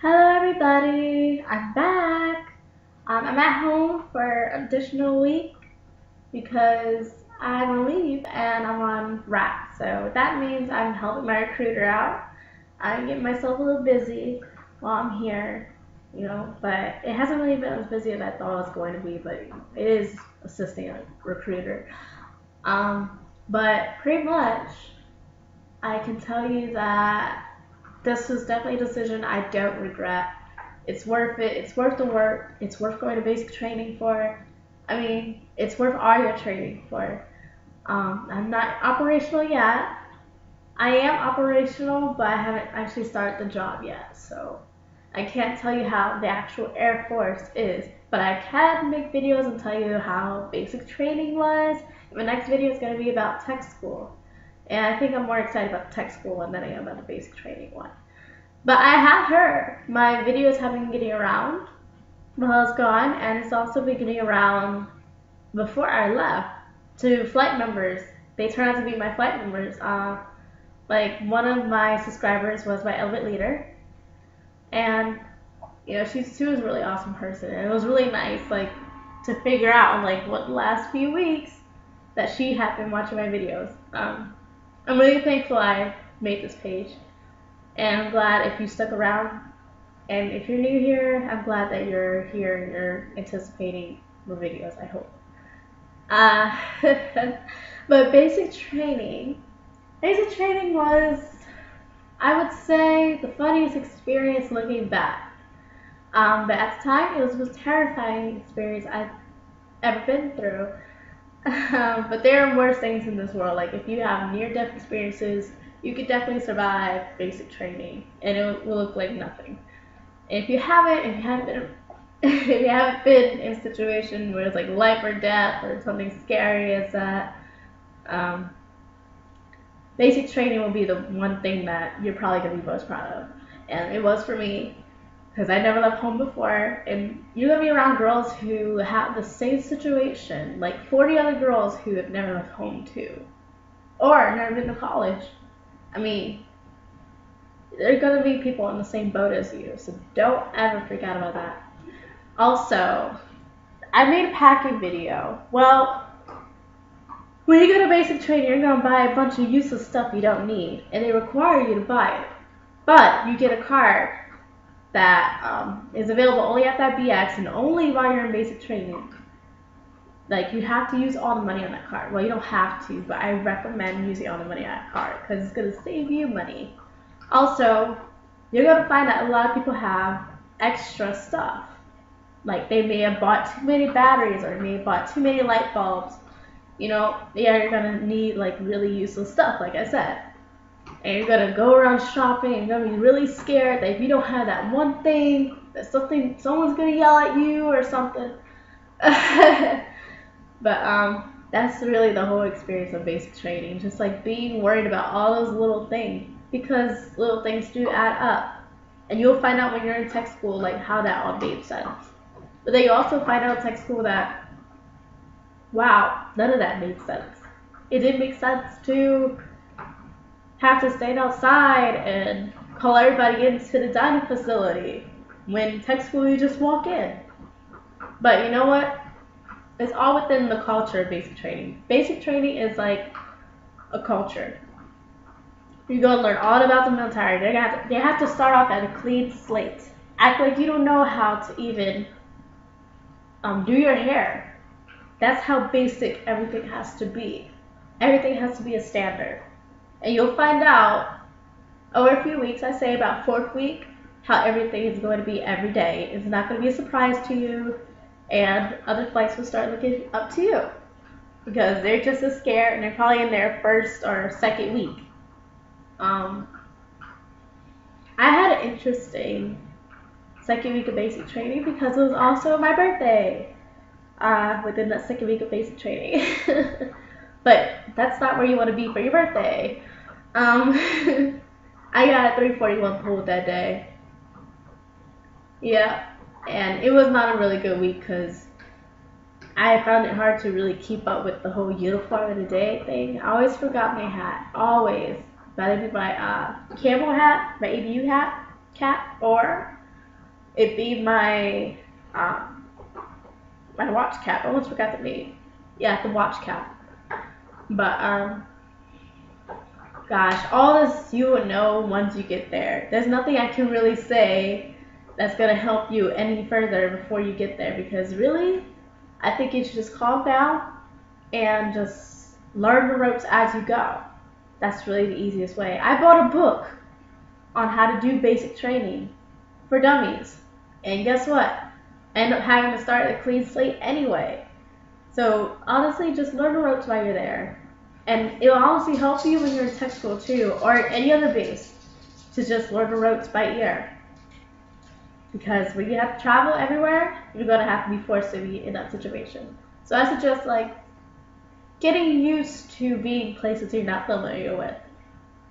Hello everybody, I'm back. I'm at home for an additional week because I'm on leave and I'm on wrap. So that means I'm helping my recruiter out. I'm getting myself a little busy while I'm here, but it hasn't really been as busy as I thought it was going to be, but it is assisting a recruiter. Um, but pretty much I can tell you that this was definitely a decision I don't regret. It's worth it. It's worth the work. It's worth going to basic training for. I mean, it's worth all your training for. I'm not operational yet. I am operational, but I haven't actually started the job yet. So I can't tell you how the actual Air Force is. But I can make videos and tell you how basic training was. My next video is going to be about tech school. And I think I'm more excited about the tech school one than I am about the basic training one. But I have heard my videos have been getting around while I was gone, and it's also been getting around before I left to flight members. They turned out to be my flight members. Like one of my subscribers was my Elevate leader, and she was a really awesome person, and it was really nice to figure out what the last few weeks that she had been watching my videos. I'm really thankful I made this page. And I'm glad if you stuck around. And if you're new here, I'm glad that you're here and you're anticipating the videos, I hope. But basic training was, I would say, the funniest experience looking back. But at the time, it was the most terrifying experience I've ever been through. But there are worse things in this world. Like if you have near-death experiences, you could definitely survive basic training, and it will look like nothing. If you haven't been, if you haven't been in a situation where it's like life or death or something scary as that, basic training will be the one thing that you're probably gonna be most proud of, and it was for me because I never left home before, and you're gonna be around girls who have the same situation, like 40 other girls who have never left home too, or never been to college. I mean, there are going to be people in the same boat as you, so don't ever forget about that. Also, I made a packing video. Well, when you go to basic training, you're going to buy a bunch of useless stuff you don't need, and they require you to buy it. But you get a card that is available only at that BX and only while you're in basic training. Like, you have to use all the money on that card. Well, you don't have to, but I recommend using all the money on that card because it's going to save you money. Also, you're going to find that a lot of people have extra stuff. Like, they may have bought too many batteries or may have bought too many light bulbs. Yeah, you're going to need, really useless stuff, like I said. And you're going to go around shopping and you're going to be really scared that if you don't have that one thing, that someone's going to yell at you or something. But that's really the whole experience of basic training, just being worried about all those little things, because little things do add up, and you'll find out when you're in tech school how that all made sense. But then you also find out in tech school that, wow, none of that made sense. It didn't make sense to have to stand outside and call everybody into the dining facility when tech school you just walk in. But you know what? It's all within the culture of basic training. Basic training is like a culture. You're going to learn all about the military. They have to start off at a clean slate. Act like you don't know how to even do your hair. That's how basic everything has to be. Everything has to be a standard. And you'll find out over a few weeks, I say about 4th week, how everything is going to be every day. It's not going to be a surprise to you. And other flights will start looking up to you because they're just as scared, and they're probably in their 1st or 2nd week. I had an interesting 2nd week of basic training because it was also my birthday within that 2nd week of basic training. But that's not where you want to be for your birthday. I got a 341 pull that day. Yeah. And it was not a really good week because I found it hard to really keep up with the whole uniform of the day thing. I always forgot my hat. Always. Whether it be my camel hat, my ABU hat, cap, or It'd be my my watch cap. I almost forgot the name. Yeah, the watch cap. But gosh, all this you will know once you get there. There's nothing I can really say that's gonna help you any further before you get there, because really, I think you should just calm down and just learn the ropes as you go. That's really the easiest way. I bought a book on how to do basic training for dummies, and guess what? I end up having to start at a clean slate anyway. So honestly, just learn the ropes while you're there. And it'll honestly help you when you're in tech school too, or any other base, to just learn the ropes by ear. Because when you have to travel everywhere, you're gonna have to be forced to be in that situation. So I suggest like getting used to being places you're not familiar with,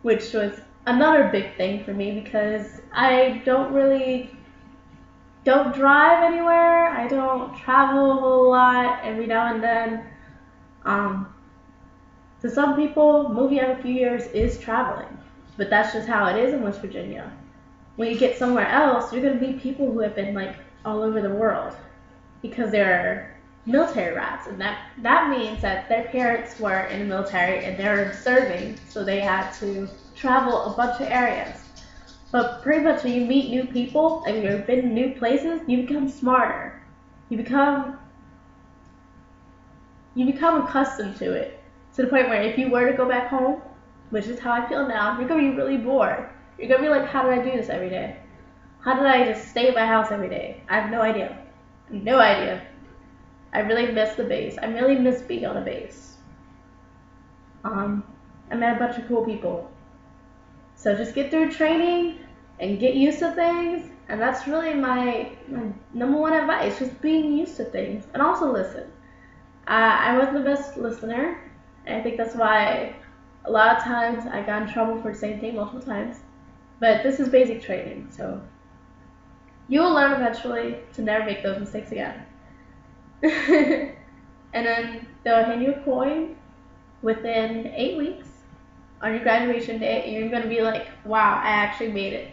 which was another big thing for me because I don't drive anywhere. I don't travel a whole lot every now and then. To some people, moving every few years is traveling, but that's just how it is in West Virginia. When you get somewhere else, you're going to meet people who have been like all over the world because they're military rats, and that means that their parents were in the military and they're serving, so they had to travel a bunch of areas. But pretty much when you meet new people and you've been in new places, you become smarter. You become accustomed to it, to the point where if you were to go back home, which is how I feel now, you're going to be really bored. You're going to be like, how did I do this every day? How did I just stay at my house every day? I have no idea. No idea. I really miss the base. I really miss being on a base. I met a bunch of cool people. So just get through training and get used to things. And that's really my number one advice, just being used to things. And also listen. I wasn't the best listener. And I think that's why a lot of times I got in trouble for the same thing multiple times. But this is basic training, so you will learn eventually to never make those mistakes again. And then they'll hand you a coin within 8 weeks on your graduation day, and you're going to be like, wow, I actually made it.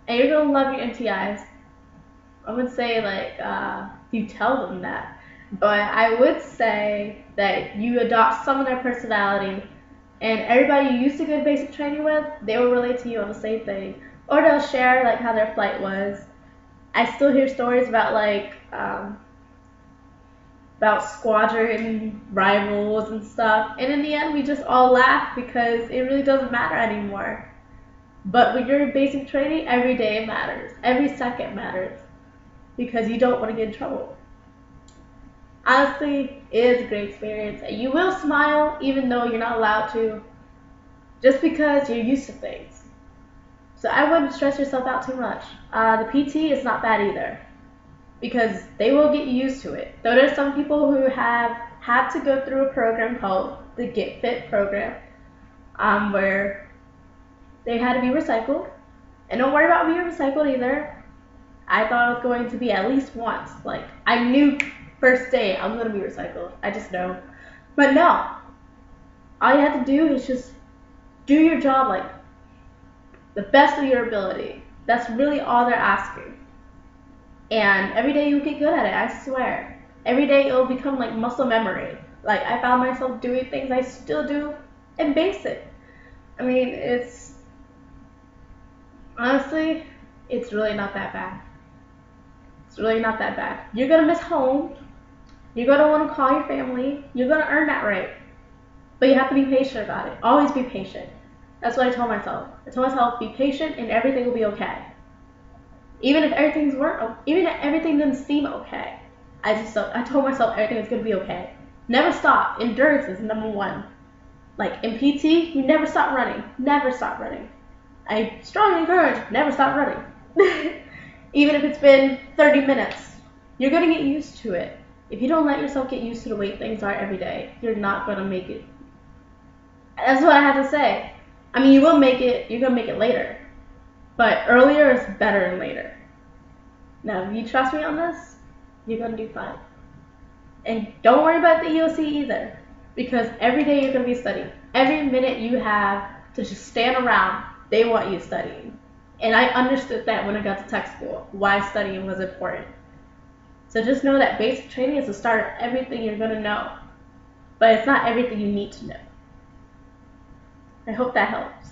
And you're going to love your MTIs. I would say, like, you tell them that. But I would say that you adopt some of their personality, and everybody you used to get basic training with, they will relate to you on the same thing. Or they'll share, like, how their flight was. I still hear stories about, like, about squadron rivals and stuff. And in the end, we just all laugh because it really doesn't matter anymore. But when you're in basic training, every day matters. Every second matters. Because you don't want to get in trouble. Honestly, it is a great experience. And you will smile even though you're not allowed to. Just because you're used to things. So I wouldn't stress yourself out too much. The PT is not bad either, because they will get you used to it. Though there's some people who have had to go through a program called the Get Fit program, where they had to be recycled. And don't worry about being recycled either. I thought it was going to be at least once. Like, I knew first day I'm going to be recycled. I just know. But no. All you have to do is just do your job like the best of your ability. That's really all they're asking. And every day you'll get good at it, I swear. Every day it'll become like muscle memory. Like, I found myself doing things I still do in basic. I mean, honestly, it's really not that bad. It's really not that bad. You're going to miss home. You're going to want to call your family. You're going to earn that right. But you have to be patient about it. Always be patient. That's what I told myself. I told myself, be patient and everything will be okay. Even if everything didn't seem okay, I told myself everything was going to be okay. Never stop. Endurance is number one. Like in PT, you never stop running. Never stop running. I strongly encourage, never stop running. Even if it's been 30 minutes, you're going to get used to it. If you don't let yourself get used to the way things are every day, you're not going to make it. That's what I have to say. I mean, you will make it, you're going to make it later. But earlier is better than later. Now, if you trust me on this, you're going to do fine. And don't worry about the EOC either. Because every day you're going to be studying. Every minute you have to just stand around, they want you studying. And I understood that when I got to tech school, why studying was important. So just know that basic training is the start of everything you're going to know. But it's not everything you need to know. I hope that helps.